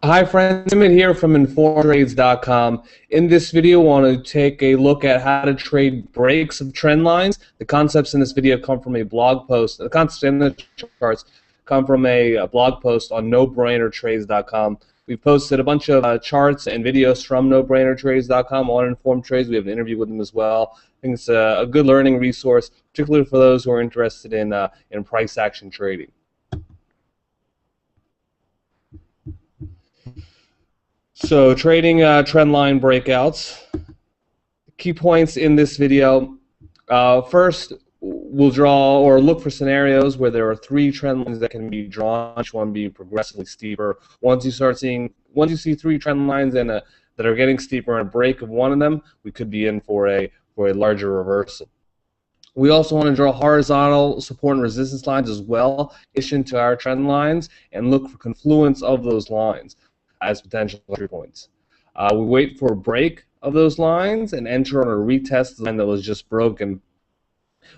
Hi friends, Tim here from InformedTrades.com. In this video, I want to take a look at how to trade breaks of trend lines. The concepts in this video come from a blog post. The concepts in the charts come from a blog post on nobrainertrades.com. We've posted a bunch of charts and videos from nobrainertrades.com on Informed Trades. We have an interview with them as well. I think it's a good learning resource, particularly for those who are interested in price action trading. So trading trend line breakouts. Key points in this video. First, we'll draw or look for scenarios where there are three trend lines that can be drawn, each one being progressively steeper. Once you see three trend lines and that are getting steeper and a break of one of them, we could be in for a larger reversal. We also want to draw horizontal support and resistance lines as well, addition to our trend lines, and look for confluence of those lines as potential entry points. We wait for a break of those lines and enter on a retest line that was just broken.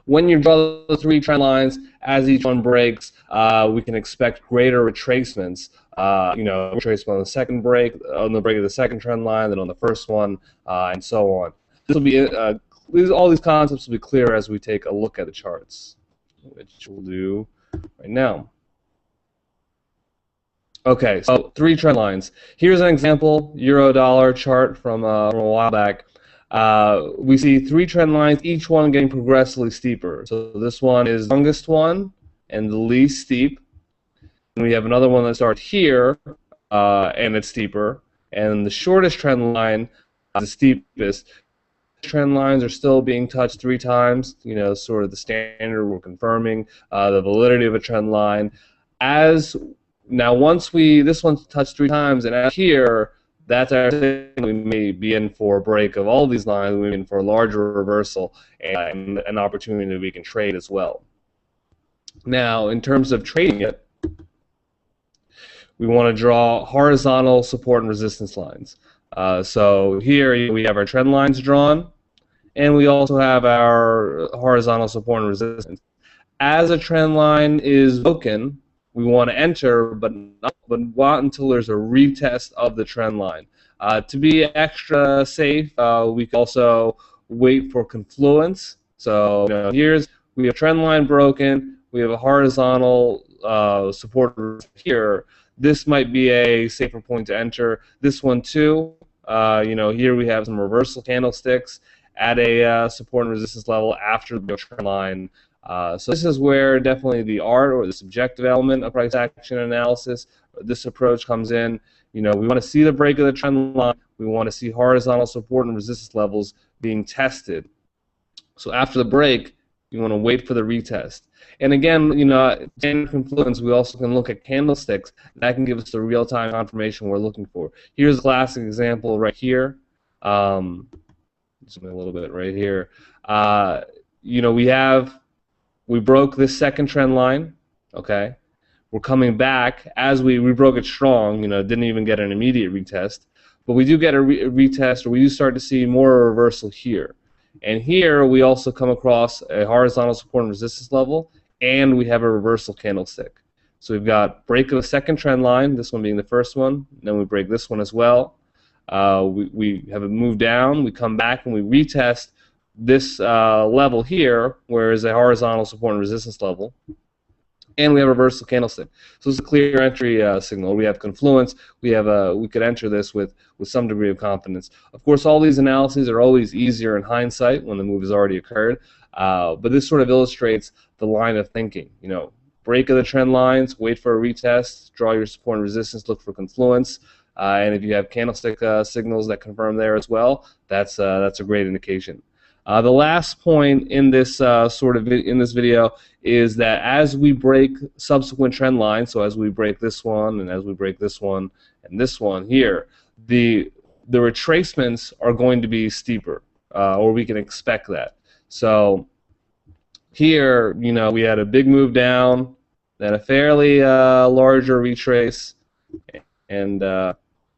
When you draw the three trend lines, as each one breaks, we can expect greater retracements. Retracement on the second break, on the break of the second trend line, then on the first one, and so on. This will be all these concepts will be clear as we take a look at the charts, which we'll do right now. Okay, so three trend lines. Here's an example euro-dollar chart from a while back. We see three trend lines, each one getting progressively steeper. So this one is the longest one and the least steep. And we have another one that starts here, and it's steeper. And the shortest trend line is the steepest. Trend lines are still being touched three times. Sort of the standard. We're confirming the validity of a trend line. Now, once this one's touched three times, and out here, that's our thing. We may be in for a break of all these lines. We're in for a larger reversal and an opportunity that we can trade as well. Now, in terms of trading it, we want to draw horizontal support and resistance lines. So here we have our trend lines drawn, and we also have our horizontal support and resistance. As a trend line is broken, we want to enter, but not until there's a retest of the trend line. To be extra safe, we can also wait for confluence. So we have trend line broken, we have a horizontal support here. This might be a safer point to enter. This one too. Here we have some reversal candlesticks at a support and resistance level after the trend line. So this is where definitely the art or the subjective element of price action analysis, this approach comes in. We want to see the break of the trend line. We want to see horizontal support and resistance levels being tested. So after the break, you want to wait for the retest. And again, standard confluence, we also can look at candlesticks. That can give us the real-time confirmation we're looking for. Here's a classic example right here. Zoom in a little bit right here. We broke this second trend line, okay? We're coming back as we broke it strong, didn't even get an immediate retest, but we do get a retest, or we do start to see more reversal here. And here we also come across a horizontal support and resistance level, and we have a reversal candlestick. So we've got break of the second trend line, this one being the first one, and then we break this one as well. We have a move down, we come back and we retest this level here, where is a horizontal support and resistance level, and we have a reversal candlestick. So it's a clear entry signal. We have confluence. We could enter this with some degree of confidence. Of course, all these analyses are always easier in hindsight when the move has already occurred, but this sort of illustrates the line of thinking. Break of the trend lines, wait for a retest, draw your support and resistance, look for confluence, and if you have candlestick signals that confirm there as well, that's a great indication. The last point in this in this video is that as we break subsequent trend lines, so as we break this one and as we break this one and this one here, the retracements are going to be steeper, or we can expect that. So here, we had a big move down, then a fairly larger retrace, and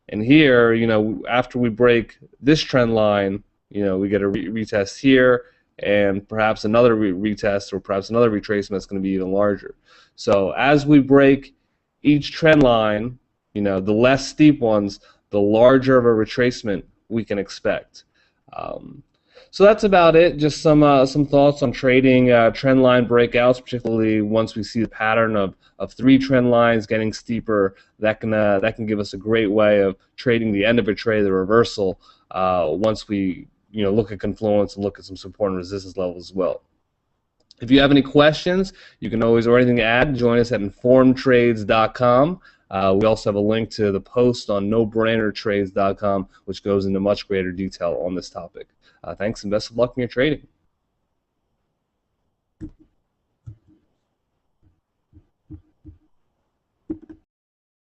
here, after we break this trend line, we get a retest here, and perhaps another retest, or perhaps another retracement that's going to be even larger. So as we break each trend line, the less steep ones, the larger of a retracement we can expect. So that's about it. Just some thoughts on trading trend line breakouts, particularly once we see the pattern of three trend lines getting steeper. That can give us a great way of trading the end of a trade, the reversal, once we look at confluence and look at some support and resistance levels as well. If you have any questions, you can always, or anything to add, join us at InformedTrades.com. We also have a link to the post on nobrainertrades.com, which goes into much greater detail on this topic. Thanks and best of luck in your trading.